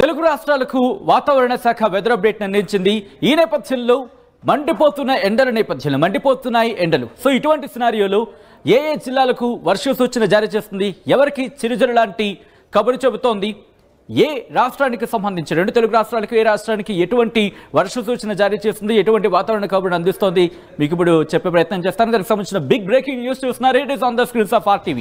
తెలుగు రాష్ట్రాలకు వాతావరణ శాఖ వెదర్ అప్డేట్ అందించింది. ఈ నేపథ్యంలో మండిపోతున్న ఎండల నేపథ్యంలో మండిపోతున్నాయి ఎండలు. సో ఇటువంటి సినారియోలో ఏ జిల్లాలకు వర్ష సూచన జారీ చేస్తుంది, ఎవరికి చిరుజలు లాంటి కబురు చెబుతోంది, ఏ రాష్ట్రానికి సంబంధించి రెండు తెలుగు రాష్ట్రాలకు ఏ రాష్ట్రానికి ఎటువంటి వర్ష సూచన జారీ చేస్తుంది, ఎటువంటి వాతావరణ కబురును అందిస్తోంది మీకు ఇప్పుడు చెప్పే ప్రయత్నం చేస్తాను. దానికి సంబంధించిన బిగ్ బ్రేకింగ్ న్యూస్ చూస్తున్నారు. It is on the screens of RTV.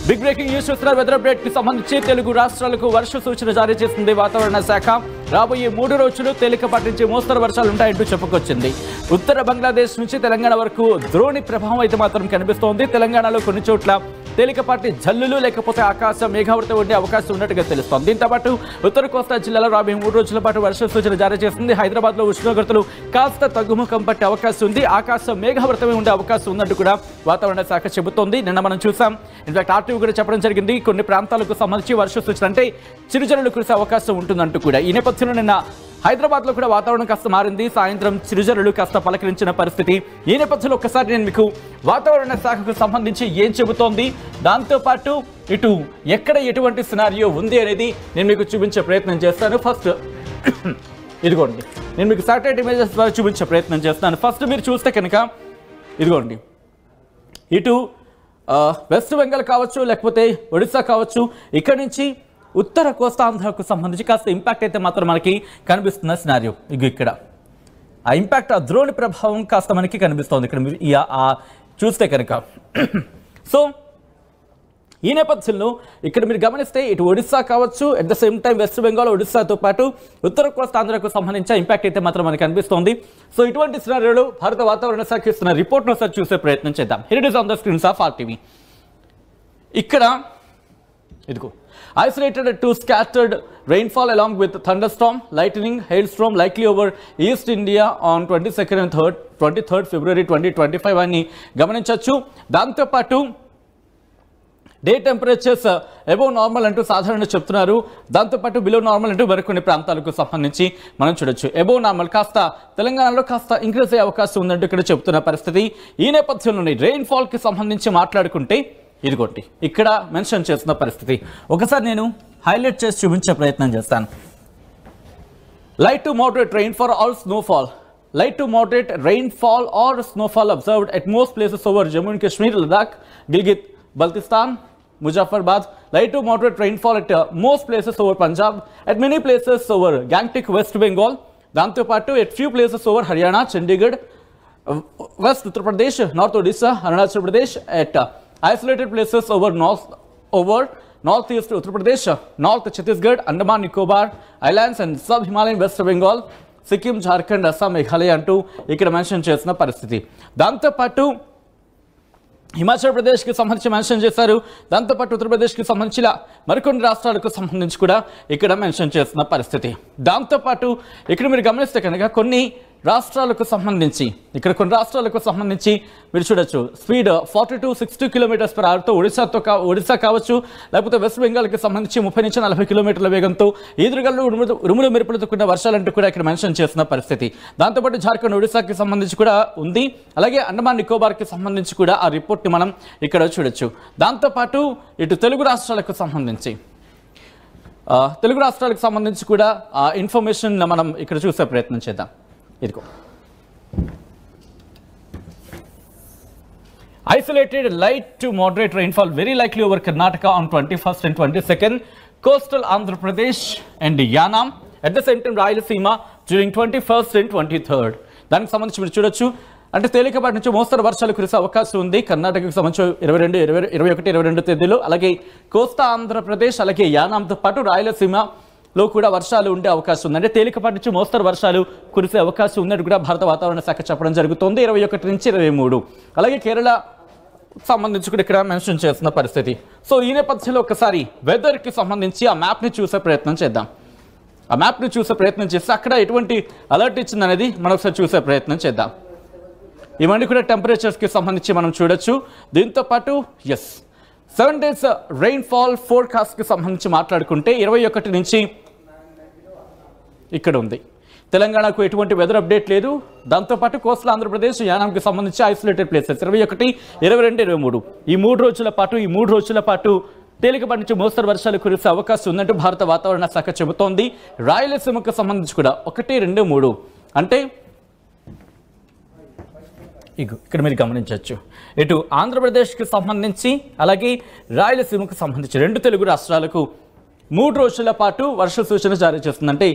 Big breaking news చూస్తున్నారు. వెదర్ అప్డేట్ కి సంబంధించి తెలుగు రాష్ట్రాలకు వర్ష సూచన జారీ చేస్తుంది వాతావరణ శాఖ. రాబోయే 3 రోజులు తేలికపాటి నుంచి మోస్తరు వర్షాలు ఉంటాయంటూ చెప్పుకొచ్చింది. ఉత్తర బంగ్లాదేశ్ నుంచి తెలంగాణ వరకు ద్రోణి ప్రభావం అయితే మాత్రం కనిపిస్తోంది. తెలంగాణలో కొన్ని చోట్ల తేలికపాటి జల్లులు లేకపోతే ఆకాశం మేఘావృతం ఉండే అవకాశం ఉన్నట్టుగా తెలుస్తోంది. దీంతో పాటు ఉత్తర కోస్తా జిల్లాలో రాబోయే 3 రోజుల పాటు వర్ష సూచన జారీ చేస్తుంది. హైదరాబాద్ లో ఉష్ణోగ్రతలు కాస్త తగ్గుముఖం పట్టే అవకాశం ఉంది. ఆకాశం మేఘావృతమే ఉండే అవకాశం ఉందంటూ కూడా వాతావరణ శాఖ చెబుతోంది. నిన్న మనం చూసాం, ఇన్ఫాక్ట్ RTV కూడా చెప్పడం జరిగింది, కొన్ని ప్రాంతాలకు సంబంధించి వర్ష సూచన అంటే చిరుజల్లులు కురిసే అవకాశం ఉంటుందంటూ కూడా. ఈ నేపథ్యంలో నిన్న హైదరాబాద్ లో కూడా వాతావరణం కాస్త మారింది. సాయంత్రం చిరుజల్లులు కాస్త పలకరించిన పరిస్థితి. ఈ నేపథ్యంలో ఒక్కసారి నేను మీకు వాతావరణ శాఖకు సంబంధించి ఏం చెబుతోంది, దాంతోపాటు ఇటు ఎక్కడ ఎటువంటి సినారియో ఉంది అనేది నేను మీకు చూపించే ప్రయత్నం చేస్తాను. ఫస్ట్ ఇదిగోండి, నేను మీకు శాటిలైట్ ఇమేజెస్ ద్వారా చూపించే ప్రయత్నం చేస్తాను. ఫస్ట్ మీరు చూస్తే కనుక ఇదిగోండి, ఇటు వెస్ట్ బెంగాల్ కావచ్చు, లేకపోతే ఒడిశా కావచ్చు, ఇక్కడి నుంచి ఉత్తర కోస్తాంధ్రకు సంబంధించి కాస్త ఇంపాక్ట్ అయితే మాత్రం మనకి కనిపిస్తున్న సినారియో. ఇక్కడ ఆ ఇంపాక్ట్, ఆ ద్రోణి ప్రభావం కాస్త మనకి కనిపిస్తోంది ఇక్కడ చూస్తే కనుక. సో ఈ నేపథ్యంలో ఇక్కడ మీరు గమనిస్తే ఇటు ఒడిశా కావచ్చు, at the same time West Bengal, ఒడిశాతో పాటు ఉత్తర కోస్తాంధ్రకు సంబంధించిన ఇంపాక్ట్ అయితే మాత్రం మనకి కనిపిస్తోంది. సో ఇటువంటి సినారియోలు భారత వాతావరణ శాఖ ఇస్తున్న రిపోర్ట్ను ఒకసారి చూసే ప్రయత్నం చేద్దాం. Here it is on the screens of RTV. ఇక్కడ ఇదిగో, isolated to scattered rainfall along with thunderstorm, lightning, hailstorm likely over East India on 22nd and 23rd February 2025 అని గమనించవచ్చు. దాంతోపాటు డే టెంపరేచర్స్ అబౌవ్ నార్మల్ అంటూ సాధారణ చెప్తున్నారు. దాంతోపాటు బిలో నార్మల్ అంటూ మరికొన్ని ప్రాంతాలకు సంబంధించి మనం చూడొచ్చు. అబౌవ్ నార్మల్ కాస్త తెలంగాణలో కాస్త ఇంక్రీజ్ అయ్యే అవకాశం ఉందంటూ ఇక్కడ చెప్తున్న పరిస్థితి. ఈ నేపథ్యంలోనే రెయిన్ఫాల్కి సంబంధించి మాట్లాడుకుంటే ఇదిగోండి ఇక్కడ మెన్షన్ చేస్తున్న పరిస్థితి. ఒకసారి నేను హైలైట్ చేసి చూపించే ప్రయత్నం చేస్తాను. Light to moderate rainfall or snowfall. Light to moderate rainfall or snowfall observed at most places over Jammu and Kashmir, Ladakh, Gilgit, Baltistan, Muzaffarabad. Light to moderate rainfall at most places over Punjab, at many places over Gangtok, West Bengal. Danto patu at few places over Haryana, Chandigarh, West Uttar Pradesh, North Odisha, Arunachal Pradesh. At isolated places over Northeast Uttar Pradesh, North Chhattisgarh, Andaman Nicobar Islands and Sub-Himalayan West Bengal, Sikkim, Jharkhand, Assam, Meghalaya అంటూ ఇక్కడ mention చేసిన పరిస్థితి. దాంతోపాటు హిమాచల్ ప్రదేశ్కి సంబంధించి mention చేశారు. దాంతోపాటు ఉత్తరప్రదేశ్కి సంబంధించిన మరికొన్ని రాష్ట్రాలకు సంబంధించి కూడా ఇక్కడ మెన్షన్ చేసిన పరిస్థితి. దాంతోపాటు ఇక్కడ మీరు గమనిస్తే కనుక కొన్ని రాష్ట్రాలకు సంబంధించి మీరు చూడొచ్చు, స్పీడ్ 40 to 60 km/hతో ఒడిశా కావచ్చు, లేకపోతే వెస్ట్ బెంగాల్కి సంబంధించి 30 నుంచి 40 కిలోమీటర్ల వేగంతో ఈదురుగాలు ఉరుములు మెరుపులతో కూడిన వర్షాలంటూ కూడా ఇక్కడ మెన్షన్ చేసిన పరిస్థితి. దాంతోపాటు జార్ఖండ్, ఒడిశాకి సంబంధించి కూడా ఉంది. అలాగే అండమాన్ నికోబార్కి సంబంధించి కూడా ఆ రిపోర్ట్ని మనం ఇక్కడ చూడొచ్చు. దాంతోపాటు ఇటు తెలుగు రాష్ట్రాలకు సంబంధించి కూడా ఆ ఇన్ఫర్మేషన్ మనం ఇక్కడ చూసే ప్రయత్నం చేద్దాం. ఇదిగో, isolated light to moderate rainfall very likely over Karnataka on 21st and 22nd, coastal Andhra Pradesh and Yanam. At the same time Rayalaseema during 21st and 23rd. దానికి సంబంధించి మీరు చూడొచ్చు, అంటే తేలికపాటి నుంచి మోస్తరు వర్షాలు కురిసే అవకాశం ఉంది కర్ణాటకకు సంబంధించి 22, 21, 22 తేదీలు. అలాగే కోస్తా ఆంధ్రప్రదేశ్, అలాగే యానాంతో పాటు రాయలసీమలో కూడా వర్షాలు ఉండే అవకాశం ఉంది. అంటే తేలికపాటి నుంచి మోస్తరు వర్షాలు కురిసే అవకాశం ఉన్నట్టు కూడా భారత వాతావరణ శాఖ చెప్పడం జరుగుతుంది. 21 నుంచి 23. అలాగే కేరళ సంబంధించి కూడా ఇక్కడ మెన్షన్ చేస్తున్న పరిస్థితి. సో ఈ నేపథ్యంలో ఒకసారి వెదర్కి సంబంధించి ఆ మ్యాప్ని చూసే ప్రయత్నం చేద్దాం. ఆ మ్యాప్ని చూసే ప్రయత్నం చేస్తే అక్కడ ఎటువంటి అలర్ట్ ఇచ్చింది అనేది మనం ఒకసారి చూసే ప్రయత్నం చేద్దాం. ఇవన్నీ కూడా టెంపరేచర్స్కి సంబంధించి మనం చూడొచ్చు. దీంతోపాటు 7 days రెయిన్ఫాల్ ఫోర్కాస్ట్కి సంబంధించి మాట్లాడుకుంటే 21 నుంచి ఇక్కడ ఉంది. తెలంగాణకు ఎటువంటి వెదర్ అప్డేట్ లేదు. దాంతోపాటు కోస్టల్ ఆంధ్రప్రదేశ్, యానాంకి సంబంధించి ఐసోలేటెడ్ ప్లేసెస్ 21, 22, 23 ఈ 3 రోజుల పాటు తేలికపాటి నుంచి మోస్తరు వర్షాలు కురిసే అవకాశం ఉందంటూ భారత వాతావరణ శాఖ చెబుతోంది. రాయలసీమకు సంబంధించి కూడా 1, 2, 3 అంటే ఇక్కడ మీరు గమనించవచ్చు. ఇటు ఆంధ్రప్రదేశ్కి సంబంధించి అలాగే రాయలసీమకు సంబంధించి 2 తెలుగు రాష్ట్రాలకు 3 రోజుల పాటు వర్ష సూచన జారీ చేస్తుంది. అంటే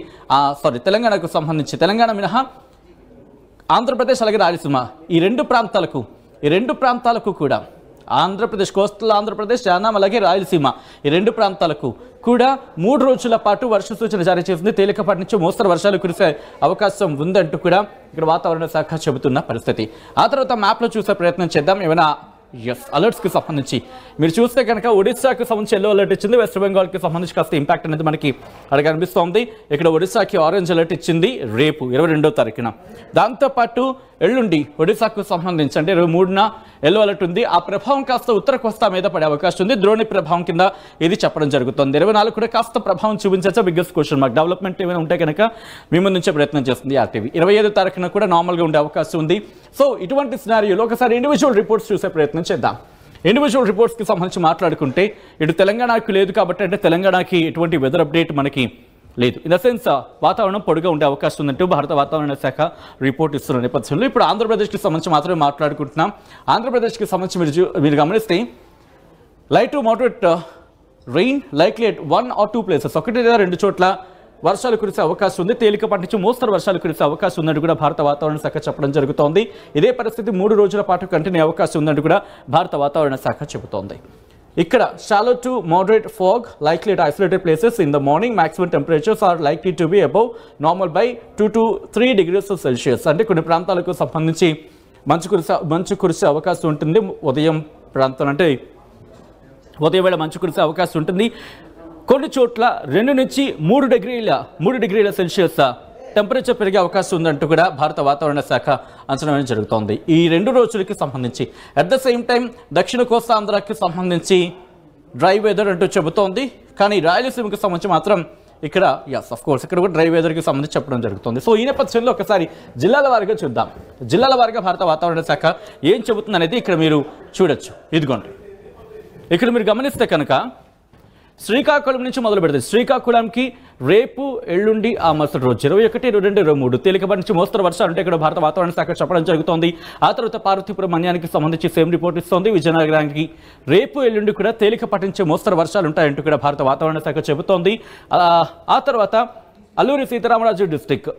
తెలంగాణకు సంబంధించి తెలంగాణ మినహా ఆంధ్రప్రదేశ్ అలాగే రాయలసీమ ఈ రెండు ప్రాంతాలకు కూడా ఆంధ్రప్రదేశ్, కోస్టల్ ఆంధ్రప్రదేశ్, యానాం అలాగే రాయలసీమ ఈ 2 ప్రాంతాలకు కూడా 3 రోజుల పాటు వర్ష సూచన జారీ చేసింది. తేలికపాటి నుంచి మోస్తరు వర్షాలు కురిసే అవకాశం ఉందంటూ కూడా ఇక్కడ వాతావరణ శాఖ చెబుతున్న పరిస్థితి. ఆ తర్వాత మ్యాప్లో చూసే ప్రయత్నం చేద్దాం. ఏమైనా అలర్ట్స్కి సంబంధించి మీరు చూస్తే కనుక ఒడిశాకి సంబంధించి ఎల్లో అలర్ట్ ఇచ్చింది. వెస్ట్ బెంగాల్కి సంబంధించి కాస్త ఇంపాక్ట్ అనేది మనకి అక్కడ కనిపిస్తోంది. ఇక్కడ ఒడిశాకి ఆరెంజ్ అలర్ట్ ఇచ్చింది రేపు 22వ తారీఖున. దాంతోపాటు ఎల్లుండి ఒడిశాకు సంబంధించి అంటే 23న ఎల్లో అలర్ట్ ఉంది. ఆ ప్రభావం కాస్త ఉత్తర కోస్తా మీద పడే అవకాశం ఉంది. ద్రోణి ప్రభావం కింద ఇది చెప్పడం జరుగుతుంది. 24 కూడా కాస్త ప్రభావం చూపించచ్చా? Biggest question mark. డెవలప్మెంట్ ఏమైనా ఉంటే కనుక మీ ముందు నుంచే ప్రయత్నం చేస్తుంది ఆర్టీవీ. 25వ తారీఖున కూడా నార్మల్గా ఉండే అవకాశం ఉంది. సో ఇటువంటి సినారియోలో ఒకసారి ఇండివిజువల్ రిపోర్ట్స్ చూసే ప్రయత్నం చేద్దాం. ఇండివిజువల్ రిపోర్ట్స్కి సంబంధించి మాట్లాడుకుంటే ఇటు తెలంగాణకు లేదు కాబట్టి అంటే తెలంగాణకి ఎటువంటి వెదర్ అప్డేట్ మనకి లేదు. ఇన్ ద సెన్స్ వాతావరణం పొడిగా ఉండే అవకాశం ఉందంటూ భారత వాతావరణ శాఖ రిపోర్ట్ ఇస్తున్న నేపథ్యంలో ఇప్పుడు ఆంధ్రప్రదేశ్కి సంబంధించి మాత్రమే మాట్లాడుకుంటున్నాం. ఆంధ్రప్రదేశ్కి సంబంధించి మీరు గమనిస్తే light to moderate rain likely at 1 or 2 places 1 లేదా 2 చోట్ల వర్షాలు కురిసే అవకాశం ఉంది. తేలికపాటి నుంచి మోస్తరు వర్షాలు కురిసే అవకాశం ఉందంటూ కూడా భారత వాతావరణ శాఖ చెప్పడం జరుగుతోంది. ఇదే పరిస్థితి 3 రోజుల పాటు కంటిన్యూ అవకాశం ఉందంటూ కూడా భారత వాతావరణ శాఖ చెబుతోంది. ఇక్కడ shallow to moderate fog likely at isolated places in the morning. Maximum temperatures are likely to be above normal by 2 to 3 degrees Celsius. అంటే కొన్ని ప్రాంతాలకు సంబంధించి మంచు కురిసే అవకాశం ఉంటుంది. ఉదయం ప్రాంతం అంటే ఉదయం వేళ మంచు కురిసే అవకాశం ఉంటుంది. కొన్ని చోట్ల 2 నుంచి 3 డిగ్రీల సెల్సియస్ టెంపరేచర్ పెరిగే అవకాశం ఉందంటూ కూడా భారత వాతావరణ శాఖ అంచనా వేయడం జరుగుతోంది ఈ 2 రోజులకి సంబంధించి. అట్ ద సేమ్ టైం దక్షిణ కోస్తా ఆంధ్రాకి సంబంధించి డ్రై వెదర్ అంటూ చెబుతోంది. కానీ రాయలసీమకి సంబంధించి మాత్రం ఇక్కడ ఇక్కడ కూడా డ్రై వెదర్కి సంబంధించి చెప్పడం జరుగుతుంది. సో ఈ నేపథ్యంలో ఒకసారి జిల్లాల వారీగా చూద్దాం. జిల్లాల వారీగా భారత వాతావరణ శాఖ ఏం చెబుతుంది అనేది ఇక్కడ మీరు చూడొచ్చు. ఇదిగోండి, ఇక్కడ మీరు గమనిస్తే కనుక శ్రీకాకుళం నుంచి మొదలు పెడుతుంది. శ్రీకాకుళంకి రేపు ఎల్లుండి ఆ మరుసటి రోజు 21, 22, 23 తేలికపాటి నుంచి మోస్తరు వర్షాలు అంటే ఇక్కడ భారత వాతావరణ శాఖ చెప్పడం జరుగుతోంది. ఆ తర్వాత పార్వతీపురం మన్యానికి సంబంధించి సేమ్ రిపోర్ట్ ఇస్తోంది. విజయనగరానికి రేపు ఎల్లుండి కూడా తేలికపాటి నుంచి మోస్తరు వర్షాలు ఉంటాయంటూ కూడా భారత వాతావరణ శాఖ చెబుతోంది. ఆ తర్వాత అల్లూరి సీతారామరాజు డిస్టిక్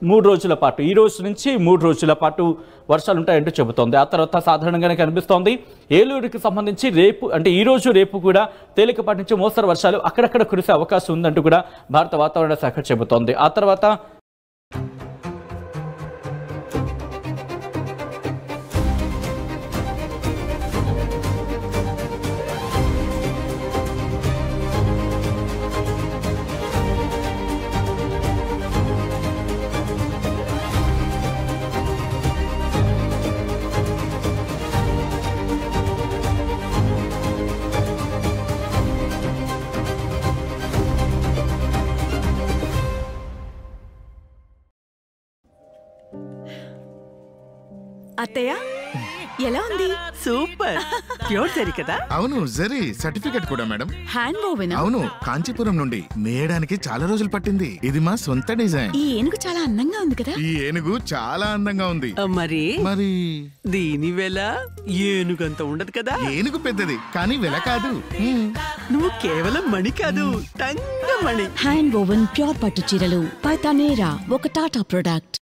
3 రోజుల పాటు ఈ రోజు నుంచి 3 రోజుల పాటు వర్షాలు ఉంటాయంటూ చెబుతోంది. ఆ తర్వాత సాధారణంగానే కనిపిస్తోంది. ఏలూరుకి సంబంధించి రేపు అంటే ఈ రోజు రేపు కూడా తేలికపాటి నుంచి మోస్తరు వర్షాలు అక్కడక్కడ కురిసే అవకాశం ఉందంటూ కూడా భారత వాతావరణ శాఖ చెబుతోంది. ఆ తర్వాత అత్తయ్య ఎలా ఉంది? సూపర్ ప్యూర్ జరీ కదా? అవును, జరీ సర్టిఫికెట్ కూడా మేడం. Hand woven? అవును, కాంచీపురం నుండి నేయడానికి చాలా రోజులు పట్టింది. ఇది మా సొంత డిజైన్. ఈ ఏనుగు చాలా అందంగా ఉంది కదా? ఈ ఏనుగు చాలా అందంగా ఉంది. మరి దీని వెల ఏనుగంత ఉండదు కదా? ఏనుగు పెద్దది కానీ వెల కాదు. నువ్వు కేవలం మణి కాదు, తంగమణి. హ్యాండ్ వోవెన్ ప్యూర్ పట్టు చీరలు పైతానేరా, ఒక టాటా ప్రొడక్ట్.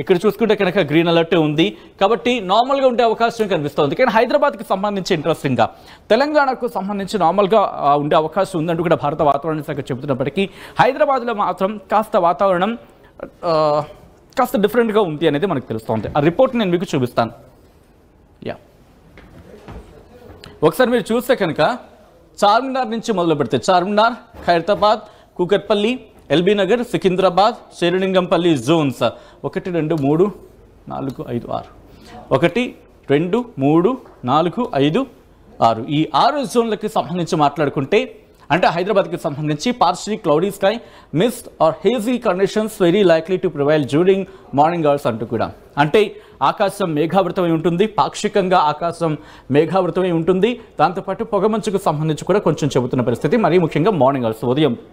ఇక్కడ చూసుకుంటే కనుక గ్రీన్ అలర్ట్ ఉంది కాబట్టి నార్మల్గా ఉండే అవకాశం కనిపిస్తుంది. కానీ హైదరాబాద్కి సంబంధించి ఇంట్రెస్టింగ్గా తెలంగాణకు సంబంధించి నార్మల్గా ఉండే అవకాశం ఉందంటూ కూడా భారత వాతావరణ శాఖ చెబుతున్నప్పటికీ హైదరాబాద్లో మాత్రం కాస్త వాతావరణం కాస్త డిఫరెంట్గా ఉంది అనేది మనకు తెలుస్తుంది. ఆ రిపోర్ట్ నేను మీకు చూపిస్తాను. ఒకసారి మీరు చూస్తే కనుక చార్మినార్ నుంచి మొదలు పెడితే చార్మినార్, ఖైరతాబాద్, కూకట్పల్లి, ఎల్బీ నగర్, సికింద్రాబాద్, శేరిలింగంపల్లి జోన్స్ 1, 2, 3, 4, 5, 6 1, 2, 3, 4, 5, 6 ఈ 6 జోన్లకి సంబంధించి మాట్లాడుకుంటే అంటే హైదరాబాద్కి సంబంధించి partially cloudy sky, mist or hazy conditions very likely to prevail during morning hours అంటూ కూడా అంటే ఆకాశం మేఘావృతమై ఉంటుంది, పాక్షికంగా ఆకాశం మేఘావృతమై ఉంటుంది. దాంతోపాటు పొగమంచుకు సంబంధించి కూడా కొంచెం చెబుతున్న పరిస్థితి, మరీ ముఖ్యంగా మార్నింగ్ అవర్స్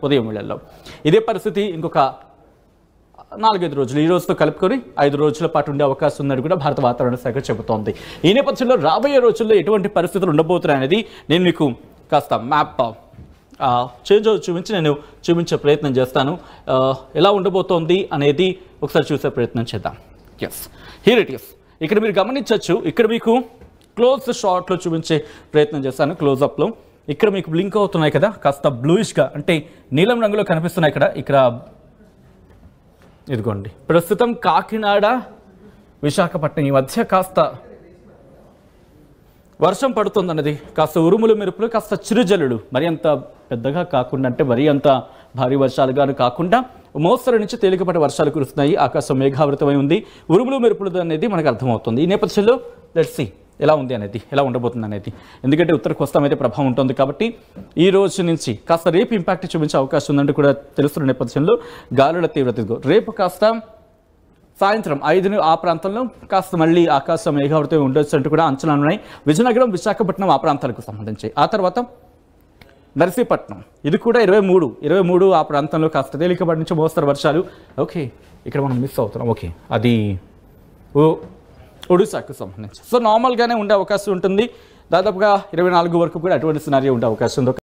ఉదయం వేళల్లో. ఇదే పరిస్థితి ఇంకొక 4-5 రోజులు, ఈ రోజుతో కలుపుకొని 5 రోజుల పాటు ఉండే అవకాశం ఉందని కూడా భారత వాతావరణ శాఖ చెబుతోంది. ఈ నేపథ్యంలో రాబోయే రోజుల్లో ఎటువంటి పరిస్థితులు ఉండబోతున్నాయనేది నేను మీకు కాస్త మ్యాప్ చేంజ్ చూపించి నేను చూపించే ప్రయత్నం చేస్తాను. ఎలా ఉండబోతోంది అనేది ఒకసారి చూసే ప్రయత్నం చేద్దాం. Yes, here it is. ఇక్కడ మీరు గమనించవచ్చు, ఇక్కడ మీకు క్లోజ్ షాట్లో చూపించే ప్రయత్నం చేస్తాను. క్లోజప్లో ఇక్కడ మీకు బ్లింక్ అవుతున్నాయి కదా, కాస్త బ్లూయిష్గా అంటే నీలం రంగులో కనిపిస్తున్నాయి. ఇక్కడ ఇదిగోండి, ప్రస్తుతం కాకినాడ విశాఖపట్నం ఈ మధ్య కాస్త వర్షం పడుతుందన్నది, కాస్త ఉరుములు మెరుపులు, కాస్త చిరుజల్లుడు, మరి అంత పెద్దగా కాకుండా అంటే మరీ అంత భారీ వర్షాలుగాను కాకుండా మోస్తరు నుంచి తేలికపాటి వర్షాలు కురుస్తున్నాయి. ఆకాశం మేఘావృతమై ఉంది, ఉరుములు మెరుపులు అనేది మనకు అర్థమవుతుంది. ఈ నేపథ్యంలో లెట్స్ సీ ఎలా ఉంది అనేది, ఎలా ఉండబోతుంది అనేది. ఎందుకంటే ఉత్తర కోస్తా అయితే ప్రభావం ఉంటుంది కాబట్టి ఈ రోజు నుంచి కాస్త రేపు ఇంపాక్ట్ చూపించే అవకాశం ఉందంటే కూడా తెలుస్తున్న నేపథ్యంలో గాలుల తీవ్రత రేపు కాస్త సాయంత్రం 5 ఆ ప్రాంతంలో కాస్త మళ్ళీ ఆకాశం మేఘావృతం ఉండొచ్చు అంటూ కూడా అంచనాలు ఉన్నాయి. విజయనగరం, విశాఖపట్నం ఆ ప్రాంతాలకు సంబంధించి. ఆ తర్వాత నర్సీపట్నం, ఇది కూడా 23 ఆ ప్రాంతంలో కాస్త తేలికపాటి నుంచి మోస్తరు వర్షాలు. ఓకే, ఇక్కడ మనం మిస్ అవుతున్నాం. ఓకే, అది ఒడిశాకు సంబంధించి. సో నార్మల్గానే ఉండే అవకాశం ఉంటుంది. దాదాపుగా 24 వరకు కూడా అటువంటి సినారియో ఉండే అవకాశం ఉంది.